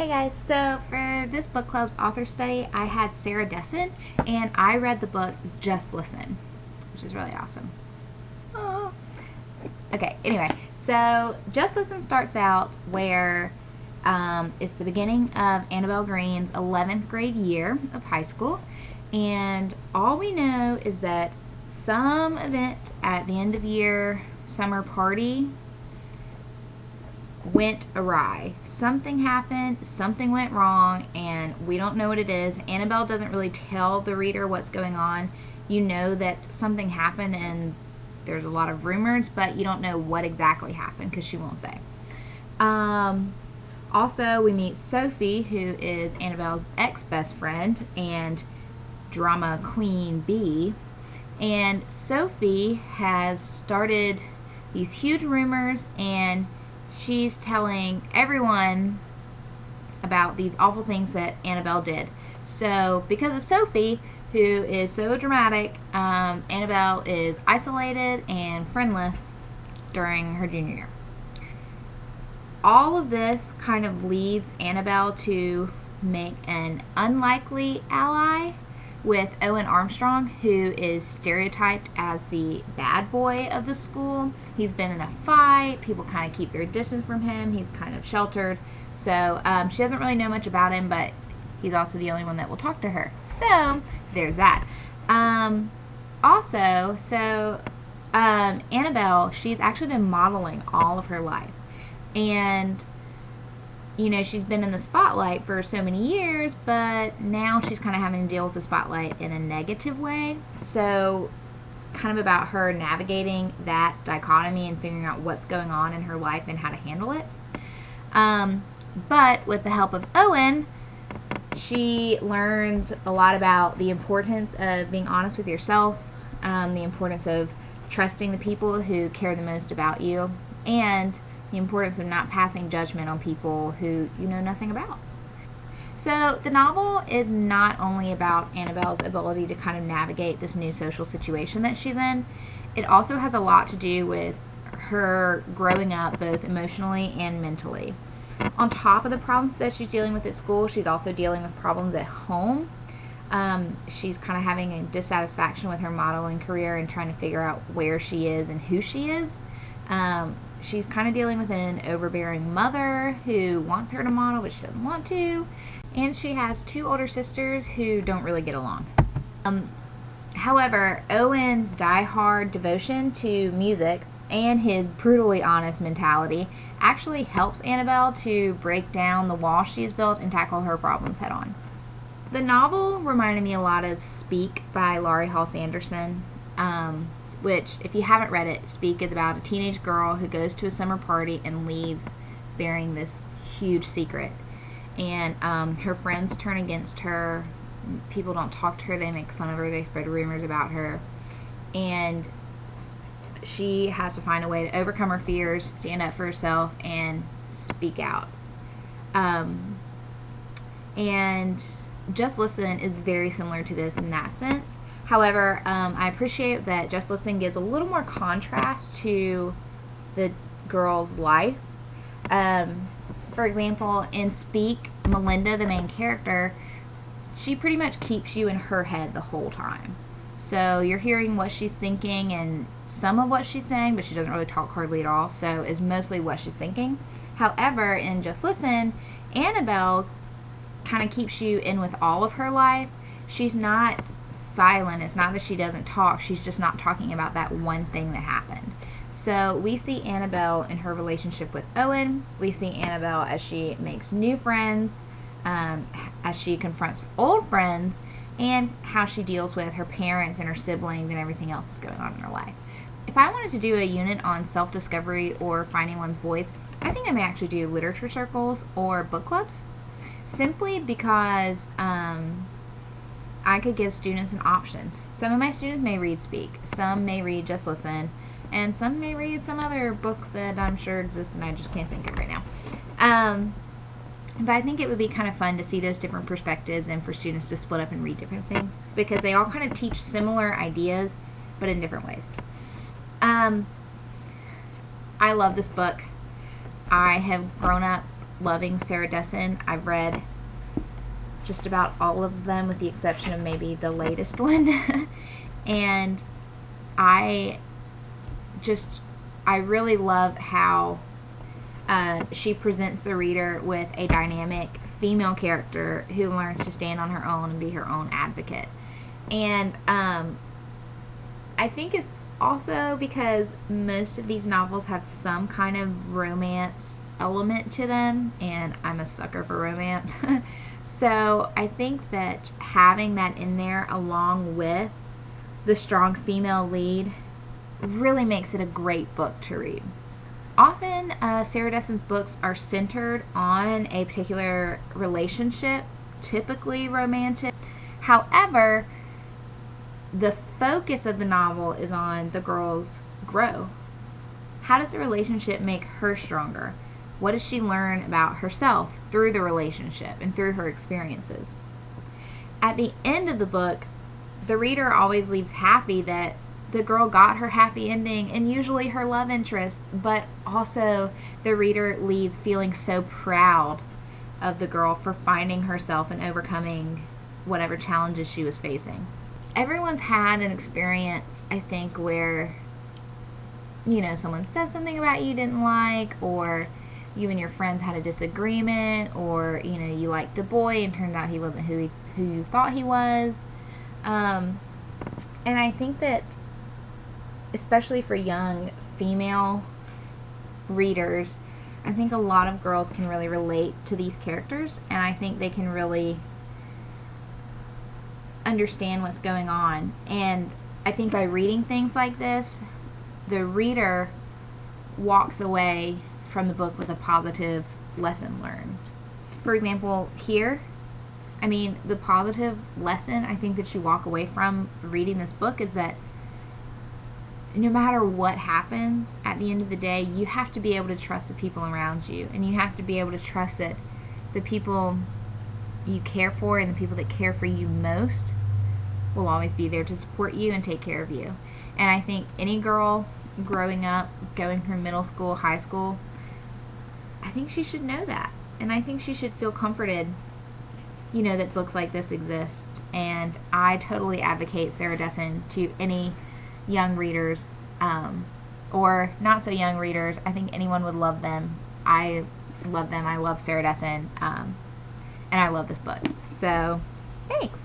Hey guys, so for this book club's author study, I had Sarah Dessen, and I read the book Just Listen, which is really awesome. Oh. Okay, anyway, so Just Listen starts out where it's the beginning of Annabelle Green's 11th grade year of high school, and all we know is that some event at the end of year summer party went awry. Something happened, something went wrong, and we don't know what it is. Annabelle doesn't really tell the reader what's going on. You know that something happened and there's a lot of rumors, but you don't know what exactly happened because she won't say. Also, we meet Sophie, who is Annabelle's ex-best friend and drama queen bee. And Sophie has started these huge rumors, and she's telling everyone about these awful things that Annabelle did. So because of Sophie, who is so dramatic, Annabelle is isolated and friendless during her junior year. All of this kind of leads Annabelle to make an unlikely ally with Owen Armstrong, who is stereotyped as the bad boy of the school. He's been in a fight. People kind of keep their distance from him. He's kind of sheltered. So she doesn't really know much about him, but he's also the only one that will talk to her. So there's that. Annabelle, she's actually been modeling all of her life. And you know, she's been in the spotlight for so many years, but now she's kind of having to deal with the spotlight in a negative way. So kind of about her navigating that dichotomy and figuring out what's going on in her life and how to handle it. But with the help of Owen, she learns a lot about the importance of being honest with yourself, the importance of trusting the people who care the most about you, and the importance of not passing judgment on people who you know nothing about. So the novel is not only about Annabelle's ability to kind of navigate this new social situation that she's in, it also has a lot to do with her growing up both emotionally and mentally. On top of the problems that she's dealing with at school, she's also dealing with problems at home. She's kind of having a dissatisfaction with her modeling career and trying to figure out where she is and who she is. She's kind of dealing with an overbearing mother who wants her to model, but she doesn't want to. And she has two older sisters who don't really get along. However, Owen's die-hard devotion to music and his brutally honest mentality actually helps Annabelle to break down the wall she's built and tackle her problems head on. The novel reminded me a lot of Speak by Laurie Halse Anderson. Which, if you haven't read it, Speak is about a teenage girl who goes to a summer party and leaves bearing this huge secret. And her friends turn against her. People don't talk to her. They make fun of her. They spread rumors about her. And she has to find a way to overcome her fears, stand up for herself, and speak out. And Just Listen is very similar to this in that sense. However, I appreciate that Just Listen gives a little more contrast to the girl's life. For example, in Speak, Melinda, the main character, she pretty much keeps you in her head the whole time. So you're hearing what she's thinking and some of what she's saying, but she doesn't really talk hardly at all, so it's mostly what she's thinking. However, in Just Listen, Annabelle kind of keeps you in with all of her life. She's not silent. It's not that she doesn't talk. She's just not talking about that one thing that happened. So we see Annabelle in her relationship with Owen. We see Annabelle as she makes new friends, as she confronts old friends, and how she deals with her parents and her siblings and everything else that's going on in her life. If I wanted to do a unit on self-discovery or finding one's voice, I think I may actually do literature circles or book clubs, simply because I could give students an option. Some of my students may read Speak, some may read Just Listen, and some may read some other book that I'm sure exists and I just can't think of right now. But I think it would be kind of fun to see those different perspectives and for students to split up and read different things, because they all kind of teach similar ideas, but in different ways. I love this book. I have grown up loving Sarah Dessen. I've read just about all of them with the exception of maybe the latest one. And I really love how she presents the reader with a dynamic female character who learns to stand on her own and be her own advocate. And I think it's also because most of these novels have some kind of romance element to them, and I'm a sucker for romance. So I think that having that in there along with the strong female lead really makes it a great book to read. Often Sarah Dessen's books are centered on a particular relationship, typically romantic. However, the focus of the novel is on the girl's growth. How does the relationship make her stronger? What does she learn about herself through the relationship and through her experiences? At the end of the book, the reader always leaves happy that the girl got her happy ending and usually her love interest, but also the reader leaves feeling so proud of the girl for finding herself and overcoming whatever challenges she was facing. Everyone's had an experience, I think, where, someone said something about you didn't like, or you and your friends had a disagreement, or, you liked a boy and turned out he wasn't who you thought he was. And I think that, especially for young female readers, I think a lot of girls can really relate to these characters, and I think they can really understand what's going on. And I think by reading things like this, the reader walks away from the book with a positive lesson learned. For example, here, the positive lesson I think that you walk away from reading this book is that no matter what happens, at the end of the day, you have to be able to trust the people around you, and you have to be able to trust that the people you care for and the people that care for you most will always be there to support you and take care of you. And I think any girl growing up, going through middle school, high school, I think she should know that. And I think she should feel comforted, that books like this exist. And I totally advocate Sarah Dessen to any young readers, or not so young readers. I think anyone would love them. I love them. I love Sarah Dessen, and I love this book. So, thanks.